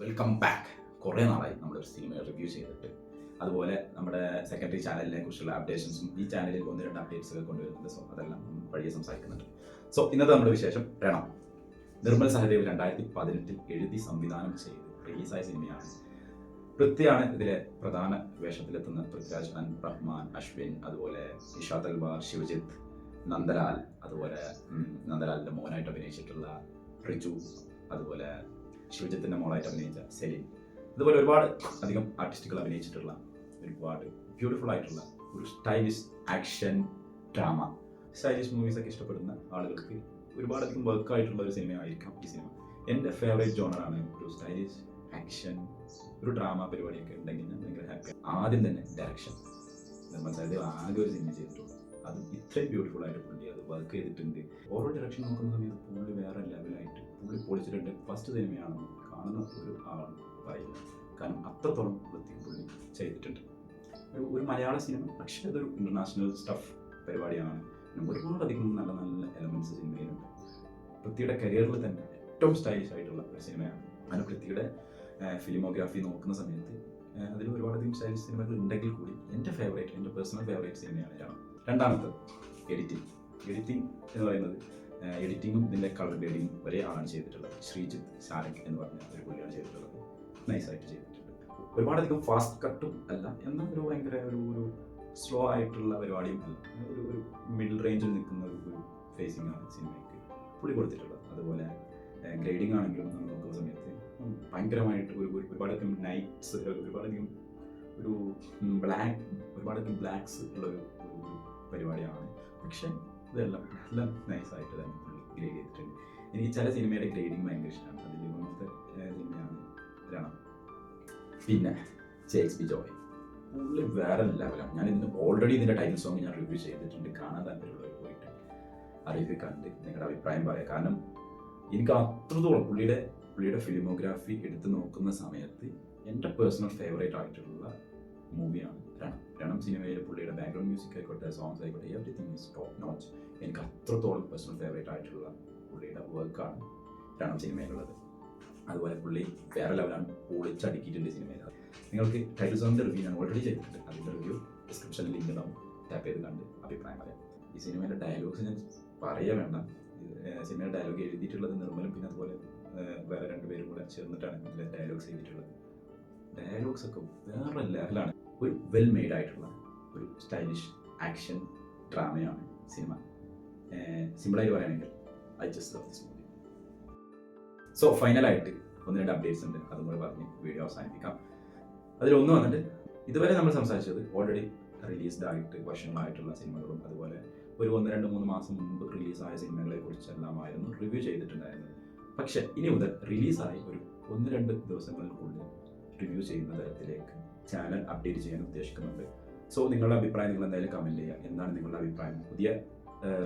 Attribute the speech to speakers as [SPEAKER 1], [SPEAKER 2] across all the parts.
[SPEAKER 1] Welcome back. കുറേ നാളായി നമ്മളൊരു സിനിമ റിവ്യൂ ചെയ്തിട്ട്. അതുപോലെ നമ്മുടെ സെക്കൻഡറി ചാനലിനെ കുറിച്ചുള്ള അപ്ഡേഷൻസും ഈ ചാനലിൽ 1-2 അപ്ഡേറ്റ്സുകൾ കൊണ്ടുവരുന്നുണ്ട്. സോ അതെല്ലാം വഴിയെ സംസാരിക്കുന്നുണ്ട്. സോ ഇന്നത്തെ നമ്മുടെ വിശേഷം രണം. നിർമ്മൽ സഹദേവ് 2018 എഴുതി സംവിധാനം ചെയ്ത് റിലീസായ സിനിമയാണ്. പൃഥ്വിയാണ് ഇതിലെ പ്രധാന വേഷത്തിലെത്തുന്ന. പൃഥ്വിരാജ്, റഹ്മാൻ, അശ്വിൻ, അതുപോലെ നിഷാ തൽവാർ, ശിവജിത്ത്, നന്ദലാൽ, അതുപോലെ നന്ദലാലിൻ്റെ മോനായിട്ട് അഭിനയിച്ചിട്ടുള്ള റിജു, അതുപോലെ ശിവജിത്തിൻ്റെ മോളായിട്ട് അഭിനയിച്ച സെലിൻ, ഇതുപോലെ ഒരുപാട് അധികം ആർട്ടിസ്റ്റുകൾ അഭിനയിച്ചിട്ടുള്ള ഒരുപാട് ബ്യൂട്ടിഫുൾ ആയിട്ടുള്ള ഒരു സ്റ്റൈലിഷ് ആക്ഷൻ ഡ്രാമ. സ്റ്റൈലിഷ് മൂവീസൊക്കെ ഇഷ്ടപ്പെടുന്ന ആളുകൾക്ക് ഒരുപാടധികം വർക്കായിട്ടുള്ള ഒരു സിനിമയായിരിക്കാം ഈ സിനിമ. എൻ്റെ ഫേവറേറ്റ് ജോണറാണ് ഒരു സ്റ്റൈലിഷ് ആക്ഷൻ, ഒരു ഡ്രാമ പരിപാടിയൊക്കെ ഉണ്ടെങ്കിൽ ഞാൻ ഭയങ്കര ഹാപ്പി. ആദ്യം തന്നെ ഡയറക്ഷൻ. നിർമ്മൽ സഹദേവ് ആകെ ഒരു സിനിമ ചെയ്തിട്ടുള്ളൂ, അത് ഇത്രയും ബ്യൂട്ടിഫുൾ ആയിട്ട് പുള്ളി അത് വർക്ക് ചെയ്തിട്ടുണ്ട്. ഓരോ ഡയറക്ഷൻ നോക്കുന്ന സമയത്ത് പുള്ളി വേറെ ലെവലായിട്ട് പുള്ളി പൊളിച്ചിട്ടുണ്ട്. ഫസ്റ്റ് സിനിമയാണ് കാണുന്ന ഒരു ആൾ പറയില്ല, കാരണം അത്രത്തോളം വൃത്തിക്ക് പുള്ളി ചെയ്തിട്ടുണ്ട്. ഒരു മലയാള സിനിമ, പക്ഷേ അതൊരു ഇൻ്റർനാഷണൽ സ്റ്റഫ് പരിപാടിയാണ്. ഒരുപാടധികം നല്ല നല്ല എലമെൻറ്റ്സ് സിനിമയിലുണ്ട്. പൃഥ്വിയുടെ കരിയറിൽ തന്നെ ഏറ്റവും സ്റ്റൈലിഷ് ആയിട്ടുള്ള ഒരു സിനിമയാണ്. അങ്ങനെ പൃഥ്വിയുടെ ഫിലിമോഗ്രാഫി നോക്കുന്ന സമയത്ത് അതിൽ ഒരുപാടധികം സ്റ്റൈലിഷ് സിനിമകൾ ഉണ്ടെങ്കിൽ കൂടി എൻ്റെ പേഴ്സണൽ ഫേവറേറ്റ് സിനിമയാണ് രണം. രണ്ടാമത്തെ എഡിറ്റിംഗ് എന്ന് പറയുന്നത്, എഡിറ്റിങ്ങും ഇതിൻ്റെ കളർ ഗ്രേഡിങ്ങും ഒരേ ആളാണ് ചെയ്തിട്ടുള്ളത്. ശ്രീജിത്ത് സാരംഗ് എന്ന് പറഞ്ഞ ഒരു പുള്ളിയാണ് ചെയ്തിട്ടുള്ളത്. നൈസായിട്ട് ചെയ്തിട്ടുണ്ട്. ഒരുപാടധികം ഫാസ്റ്റ് കട്ടും അല്ല, എന്നാൽ ഒരു ഭയങ്കര ഒരു സ്ലോ ആയിട്ടുള്ള പരിപാടിയും അല്ല. ഒരു മിഡിൽ റേഞ്ചിൽ നിൽക്കുന്ന ഒരു ഫേസിംഗ് ആണ് സിനിമയ്ക്ക് പുള്ളി കൊടുത്തിട്ടുള്ളത്. അതുപോലെ ഗ്രേഡിംഗ് ആണെങ്കിലും നമ്മൾ നോക്കുന്ന സമയത്ത് ഭയങ്കരമായിട്ട് ഒരുപാടധികം നൈറ്റ്സ്, ഒരുപാടധികം ബ്ലാക്ക്സ് ഉള്ളൊരു പരിപാടിയാണ്. പക്ഷേ ഇതെല്ലാം നല്ല നൈസായിട്ട് തന്നെ പുള്ളി ഗ്രേഡ് ചെയ്തിട്ടുണ്ട്. എനിക്ക് ചില സിനിമയുടെ ഗ്രേഡിങ് ഭയങ്കര ഇഷ്ടമാണ്. അതിൽ ഒന്നാമത്തെ സിനിമയാണ് രണം. പിന്നെ ജെക്സ് ബി ജോയ്, പുള്ളി വേറെ ലെവലാണ്. ഞാൻ ഓൾറെഡി ഇതിൻ്റെ ടൈറ്റിൽ സോങ് ഞാൻ റിവ്യൂ ചെയ്തിട്ടുണ്ട്. കാണാൻ താല്പര്യമുള്ളവർ പോയിട്ട് അറിയിപ്പ് കണ്ട് നിങ്ങളുടെ അഭിപ്രായം പറയാം. കാരണം എനിക്ക് അത്രത്തോളം പുള്ളിയുടെ ഫിലിമോഗ്രാഫി എടുത്ത് നോക്കുന്ന സമയത്ത് എൻ്റെ പേഴ്സണൽ ഫേവറേറ്റ് ആയിട്ടുള്ള മൂവിയാണ് രണം. സിനിമയിൽ പുള്ളിയുടെ ബാക്ക്ഗ്രൗണ്ട് മ്യൂസിക് ആയിക്കോട്ടെ, സോങ്സ് ആയിക്കോട്ടെ, എവറിത്തിങ് ഈസ് ടോപ്പ് നോച്ച്. എനിക്ക് അത്രത്തോളം പേഴ്സണൽ ഫേവറേറ്റ് ആയിട്ടുള്ള പുള്ളിയുടെ വർക്കാണ് രണം സിനിമയിലുള്ളത്. അതുപോലെ പുള്ളി വേറെ ലെവലാണ്, പൊളിച്ചടുക്കിയിട്ടുണ്ട് സിനിമയിൽ. നിങ്ങൾക്ക് ടൈറ്റിൽ സോങ്ങിൻ്റെ റിവ്യൂ ഞാൻ ഓൾറെഡി ചെയ്തിട്ടുണ്ട്. അതിൻ്റെ റിവ്യൂ ഡിസ്ക്രിപ്ഷനിൽ ലിങ്ക് ഉണ്ടാവും, ടാപ്പ് ചെയ്ത് കണ്ട് അഭിപ്രായം പറയാം. ഈ സിനിമയുടെ ഡയലോഗ്സ് ഞാൻ പറയുക വേണ്ട. സിനിമയുടെ ഡയലോഗ് എഴുതിയിട്ടുള്ളത് നിർമ്മലും പിന്നെ അതുപോലെ വേറെ 2 പേരും കൂടെ ചേർന്നിട്ടാണ് ഇതിലെ ഡയലോഗ്സ് എഴുതിയിട്ടുള്ളത്. ഡയലോഗ്സ് ഒക്കെ വേറെ ലെവലാണ്. ഒരു വെൽ മെയ്ഡ് ആയിട്ടുള്ള ഒരു സ്റ്റൈലിഷ് ആക്ഷൻ ഡ്രാമയാണ് സിനിമ. സിമ്പിളായി പറയുകയാണെങ്കിൽ I just love this movie. So ഫൈനലായിട്ട് 1-2 അപ്ഡേറ്റ്സ് ഉണ്ട്, അതും കൂടെ പറഞ്ഞ് വീഡിയോ അവസാനിപ്പിക്കാം. അതിലൊന്ന് വന്നിട്ട്, ഇതുവരെ നമ്മൾ സംസാരിച്ചത് ഓൾറെഡി റിലീസ്ഡ് ആയിട്ട് വർഷങ്ങളായിട്ടുള്ള സിനിമകളും അതുപോലെ ഒരു 1-2-3 മാസം മുമ്പ് റിലീസായ സിനിമകളെ കുറിച്ചെല്ലാമായിരുന്നു റിവ്യൂ ചെയ്തിട്ടുണ്ടായിരുന്നത്. പക്ഷേ ഇനി മുതൽ റിലീസായി ഒരു 1-2 ദിവസങ്ങൾക്കുള്ളിൽ റിവ്യൂ ചെയ്യുന്ന തരത്തിലേക്ക് ചാനൽ അപ്ഡേറ്റ് ചെയ്യാൻ ഉദ്ദേശിക്കുന്നുണ്ട്. സോ നിങ്ങളുടെ അഭിപ്രായം നിങ്ങൾ എന്തായാലും കമൻറ്റ് ചെയ്യുക. എന്താണ് നിങ്ങളുടെ അഭിപ്രായം? പുതിയ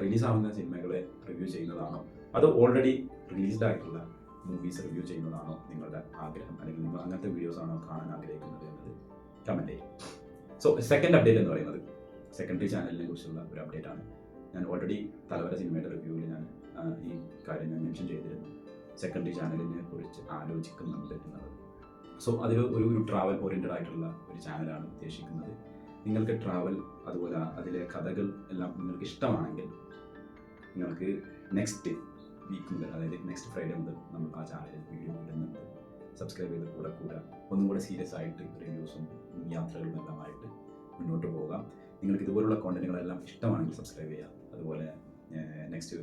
[SPEAKER 1] റിലീസാവുന്ന സിനിമകളെ റിവ്യൂ ചെയ്യുന്നതാണോ, അതോ ഓൾറെഡി റിലീസ്ഡ് ആയിട്ടുള്ള മൂവീസ് റിവ്യൂ ചെയ്യുന്നതാണോ നിങ്ങളുടെ ആഗ്രഹം? അല്ലെങ്കിൽ നിങ്ങൾ അങ്ങനത്തെ വീഡിയോസ് ആണോ കാണാൻ ആഗ്രഹിക്കുന്നത് എന്നത് കമൻറ്റ് ചെയ്യും. സോ സെക്കൻഡ് അപ്ഡേറ്റ് എന്ന് പറയുന്നത് സെക്കൻഡറി ചാനലിനെ കുറിച്ചുള്ള ഒരു അപ്ഡേറ്റ് ആണ്. ഞാൻ ഓൾറെഡി തലവര സിനിമയുടെ റിവ്യൂവിൽ ഞാൻ ഈ കാര്യം ഞാൻ മെൻഷൻ ചെയ്തിരുന്നു. സെക്കൻഡറി ചാനലിനെ കുറിച്ച് ആലോചിക്കുന്നുണ്ട് എന്നുള്ളത്. സോ അതിൽ ഒരു ട്രാവൽ ഓറിയൻറ്റഡ് ആയിട്ടുള്ള ഒരു ചാനലാണ് ഉദ്ദേശിക്കുന്നത്. നിങ്ങൾക്ക് ട്രാവൽ അതുപോലെ അതിലെ കഥകൾ എല്ലാം നിങ്ങൾക്ക് ഇഷ്ടമാണെങ്കിൽ നിങ്ങൾക്ക് നെക്സ്റ്റ് വീക്ക് മുതൽ, അതായത് നെക്സ്റ്റ് ഫ്രൈഡേ മുതൽ നമ്മൾ ആ ചാനലിൽ വീഡിയോ ഇടുന്നുണ്ട്. സബ്സ്ക്രൈബ് ചെയ്ത് കൂടെ ഒന്നും കൂടെ സീരിയസ് ആയിട്ട് റിവ്യൂസും യാത്രകളും എല്ലാമായിട്ട് മുന്നോട്ട് പോകാം. നിങ്ങൾക്ക് ഇതുപോലുള്ള കോണ്ടന്റുകളെല്ലാം ഇഷ്ടമാണെങ്കിൽ സബ്സ്ക്രൈബ് ചെയ്യാം. അതുപോലെ നെക്സ്റ്റ്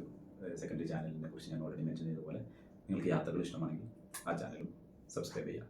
[SPEAKER 1] സെക്കൻഡറി ചാനലിനെ കുറിച്ച് ഞാൻ ഓൾറെഡി മെൻഷൻ ചെയ്തതുപോലെ നിങ്ങൾക്ക് യാത്രകൾ ഇഷ്ടമാണെങ്കിൽ ആ ചാനലും സബ്സ്ക്രൈബ് ചെയ്യാം.